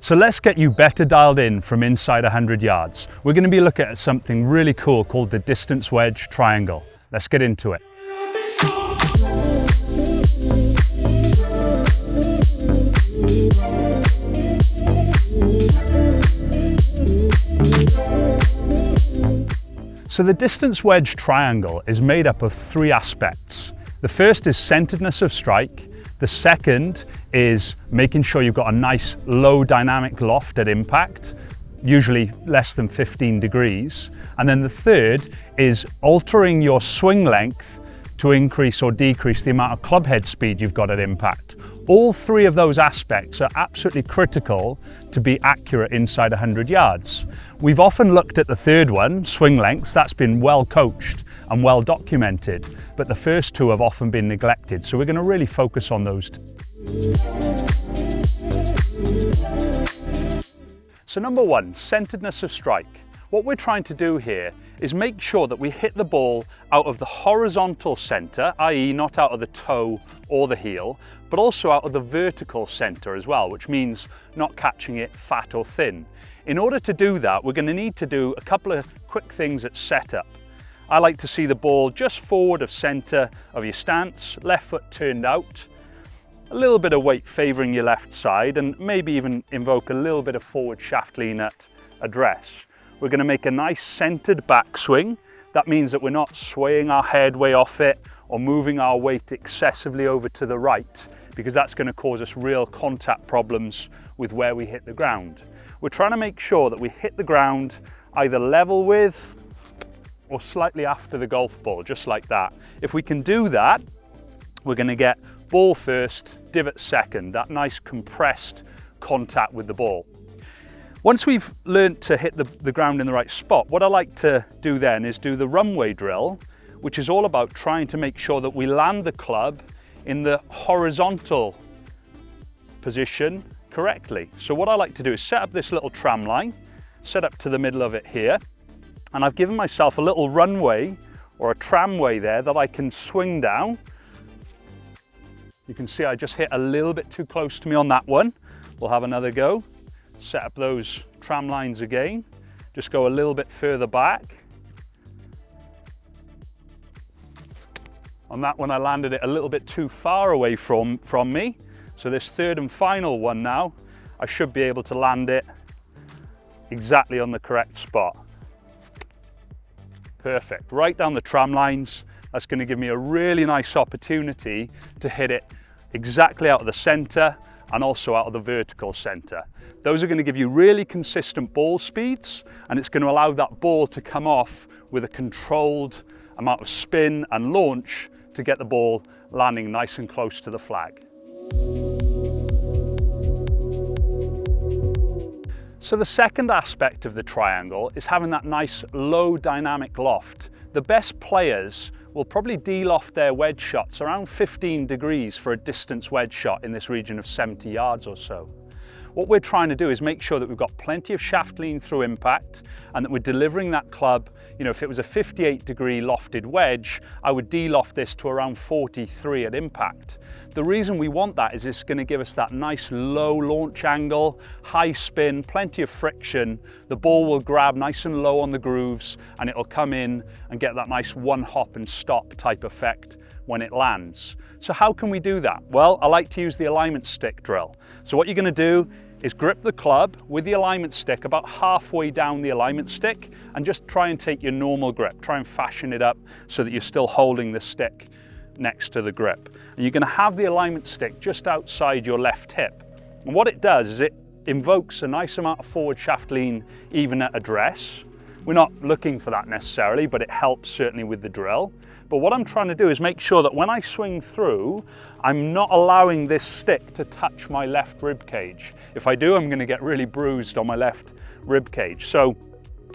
So let's get you better dialed in from inside 100 yards. We're going to be looking at something really cool called the distance wedge triangle. Let's get into it. So the distance wedge triangle is made up of three aspects. The first is centeredness of strike. The second is making sure you've got a nice low dynamic loft at impact, usually less than 15 degrees. And then the third is altering your swing length to increase or decrease the amount of club head speed you've got at impact. All three of those aspects are absolutely critical to be accurate inside 100 yards. We've often looked at the third one, swing lengths. That's been well coached and well documented, but the first two have often been neglected. So we're going to really focus on those two. So number one, centeredness of strike. What we're trying to do here is make sure that we hit the ball out of the horizontal center, i.e. not out of the toe or the heel, but also out of the vertical center as well, which means not catching it fat or thin. In order to do that, we're going to need to do a couple of quick things at setup. I like to see the ball just forward of center of your stance, left foot turned out, a little bit of weight favoring your left side, and maybe even invoke a little bit of forward shaft lean at address. We're going to make a nice centered backswing. That means that we're not swaying our head way off it or moving our weight excessively over to the right, because that's going to cause us real contact problems with where we hit the ground. We're trying to make sure that we hit the ground either level with or slightly after the golf ball, just like that. If we can do that, we're going to get ball first, divot second, that nice compressed contact with the ball. Once we've learned to hit the ground in the right spot, what I like to do then is do the runway drill, which is all about trying to make sure that we land the club in the horizontal position correctly. So what I like to do is set up this little tram line, set up to the middle of it here, and I've given myself a little runway or a tramway there that I can swing down. You can see I just hit a little bit too close to me on that one. We'll have another go. Set up those tram lines again. Just go a little bit further back. On that one I landed it a little bit too far away from me. So this third and final one now, I should be able to land it exactly on the correct spot. Perfect, right down the tram lines. That's going to give me a really nice opportunity to hit it exactly out of the center and also out of the vertical center. Those are going to give you really consistent ball speeds, and it's going to allow that ball to come off with a controlled amount of spin and launch to get the ball landing nice and close to the flag. So the second aspect of the triangle is having that nice low dynamic loft. The best players will probably de-loft their wedge shots around 15 degrees for a distance wedge shot in this region of 70 yards or so. What we're trying to do is make sure that we've got plenty of shaft lean through impact and that we're delivering that club. You know, if it was a 58 degree lofted wedge, I would de-loft this to around 43 at impact. The reason we want that is it's going to give us that nice low launch angle, high spin, plenty of friction. The ball will grab nice and low on the grooves and it'll come in and get that nice one hop and stop type effect when it lands. So how can we do that? Well, I like to use the alignment stick drill. So what you're going to do is grip the club with the alignment stick about halfway down the alignment stick and just try and take your normal grip. Try and fashion it up so that you're still holding the stick next to the grip. And you're going to have the alignment stick just outside your left hip. And what it does is it invokes a nice amount of forward shaft lean even at address. We're not looking for that necessarily, but it helps certainly with the drill. But what I'm trying to do is make sure that when I swing through, I'm not allowing this stick to touch my left rib cage. If I do, I'm going to get really bruised on my left rib cage. So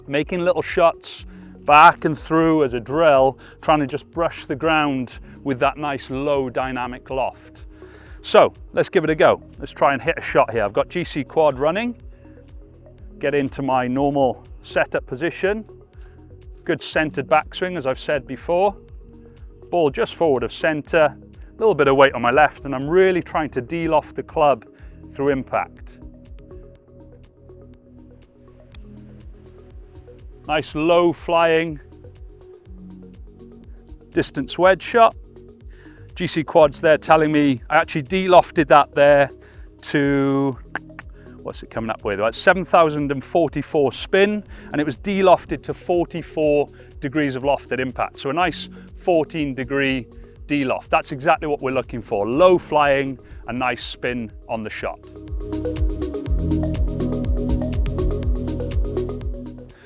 making little shots back and through as a drill, trying to just brush the ground with that nice low dynamic loft. So let's give it a go. Let's try and hit a shot here. I've got GC quad running. Get into my normal setup position. Good centered backswing, as I've said before. Ball just forward of center, a little bit of weight on my left, and I'm really trying to de-loft the club through impact. Nice low flying distance wedge shot. GC Quads there telling me I actually de-lofted that there to, what's it coming up with? About 7,044 spin, and it was de-lofted to 44 degrees of loft at impact. So a nice 14-degree de-loft. That's exactly what we're looking for. Low flying, a nice spin on the shot.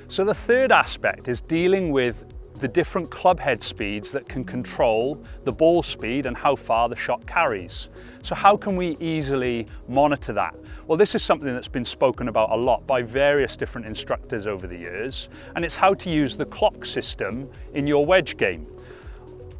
So the third aspect is dealing with the different club head speeds that can control the ball speed and how far the shot carries. So how can we easily monitor that? Well, this is something that's been spoken about a lot by various different instructors over the years, and it's how to use the clock system in your wedge game.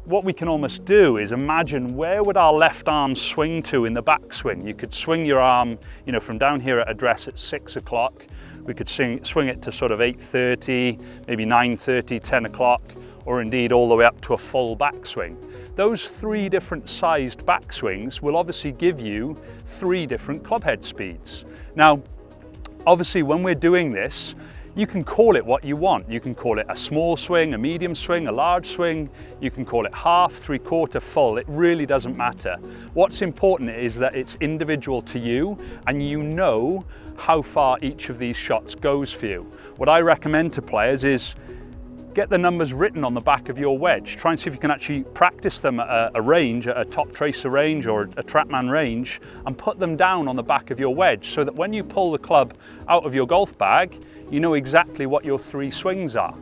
What we can almost do is imagine where would our left arm swing to in the backswing. You could swing your arm, from down here at address at 6 o'clock. We could swing it to sort of 8:30, maybe 9:30, 10 o'clock, or indeed all the way up to a full backswing. Those 3 different sized backswings will obviously give you 3 different club head speeds. Now, obviously when we're doing this, you can call it what you want. You can call it a small swing, a medium swing, a large swing. You can call it half, 3/4, full. It really doesn't matter. What's important is that it's individual to you and you know how far each of these shots goes for you. What I recommend to players is get the numbers written on the back of your wedge. Try and see if you can actually practice them at a range, at a top tracer range or a Trapman range, and put them down on the back of your wedge so that when you pull the club out of your golf bag, you know exactly what your 3 swings are.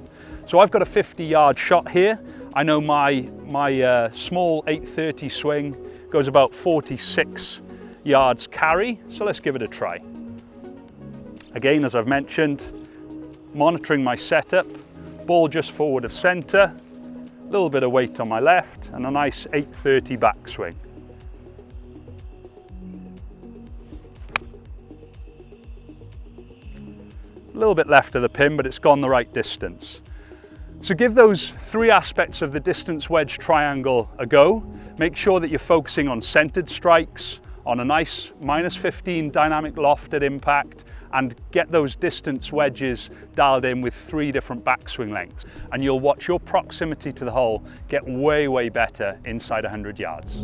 So I've got a 50-yard shot here. I know my small 830 swing goes about 46 yards carry, so let's give it a try. Again, as I've mentioned, monitoring my setup, ball just forward of center, a little bit of weight on my left, and a nice 830 backswing. A little bit left of the pin, but it's gone the right distance. So give those 3 aspects of the distance wedge triangle a go. Make sure that you're focusing on centered strikes, on a nice -15 dynamic loft at impact, and get those distance wedges dialed in with 3 different backswing lengths. And you'll watch your proximity to the hole get way, way better inside 100 yards.